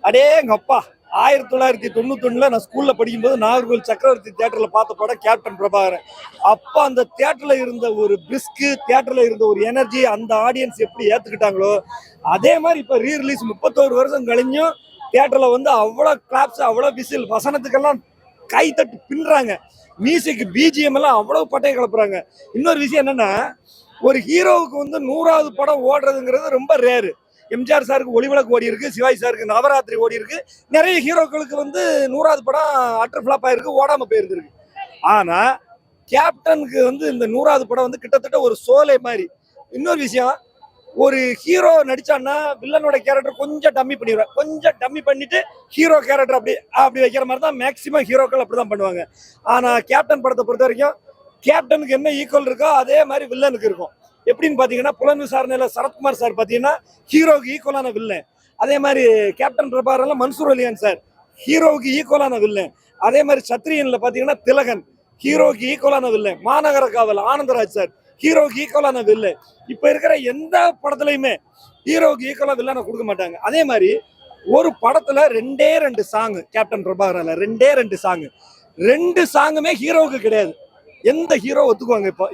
அடேங்கப்பா 1991 நான் ஸ்கூல்ல படிக்கும்போது நாகர்கோவில் சக்கரவர்த்தி தியேட்டர்ல பார்த்த படம் கேப்டன் பிரபாகரன். அப்ப அந்த தியேட்டர்ல இருந்த ஒரு பிரிஸ்க், தியேட்டர்ல இருந்த ஒரு எனர்ஜி, அந்த ஆடியன்ஸ் எப்படி ஏத்துக்கிட்டாங்களோ அதே மாதிரி இப்ப ரீ ரிலீஸ் 31 வருஷம் கழிஞ்சும் தியேட்டர்ல வந்து அவ்வளவு கிளாப்ஸ், அவ்வளவு விசில், வசனத்துக்கெல்லாம் கை தட்டு பின்றாங்க. மியூசிக் பிஜிஎம் எல்லாம் அவ்வளவு பட்டையை கிளப்புறாங்க. இன்னொரு விஷயம் என்னன்னா, ஒரு ஹீரோவுக்கு வந்து 100வது படம் ஓடுறதுங்கிறது ரொம்ப ரேரு. எம்ஜிஆர் சாருக்கு ஒளிவிளக்கு ஓடி இருக்கு, சிவாஜி சாருக்கு நவராத்திரி ஓடி இருக்கு. நிறைய ஹீரோக்களுக்கு வந்து 100வது படம் அட்டர் ஃபிளாப் ஆயிருக்கு, ஓடாம போயிருக்கு. ஆனா கேப்டனுக்கு வந்து இந்த 100வது படம் வந்து கிட்டத்தட்ட ஒரு சோலை மாதிரி. இன்னொரு விஷயம், ஒரு ஹீரோ நடிச்சான்னா வில்லனோட கேரக்டர் கொஞ்சம் டம்மி பண்ணிடுவாங்க, கொஞ்சம் டம்மி பண்ணிட்டு ஹீரோ கேரக்டர் அப்படி வைக்கிற மாதிரி தான் மேக்சிமம் ஹீரோக்கள் அப்படிதான் பண்ணுவாங்க. ஆனா கேப்டன் படத்தை பொறுத்த வரைக்கும் கேப்டனுக்கு என்ன ஈக்குவல் இருக்கோ அதே மாதிரி வில்லனுக்கு இருக்கும். எப்படின்னு பாத்தீங்கன்னா, புலன் விசாரணையில சரத்குமார் சார் பாத்தீங்கன்னா ஹீரோவுக்கு ஈக்குவலான வில்லன். அதே மாதிரி கேப்டன் பிரபாகரன்ல மன்சூர் அலியான் சார் ஹீரோவுக்கு ஈக்குவலான வில்லன். அதே மாதிரி சத்ரியன்ல பாத்தீங்கன்னா திலகன் ஹீரோவுக்கு ஈக்குவலான வில்லன். மாநகர காவல் ஆனந்தராஜ் சார் ஹீரோவுக்கு ஈக்குவலான வில்லன். இப்ப இருக்கிற எந்த படத்துலயுமே ஹீரோவுக்கு ஈக்குவலா வில்லனை கொடுக்க மாட்டாங்க. அதே மாதிரி ஒரு படத்துல 2 சாங் கேப்டன் பிரபாகரன்ல 2 சாங், 2 சாங்குமே ஹீரோவுக்கு கிடையாது. எந்த ஹீரோ ஒத்துக்குவாங்க இப்போ?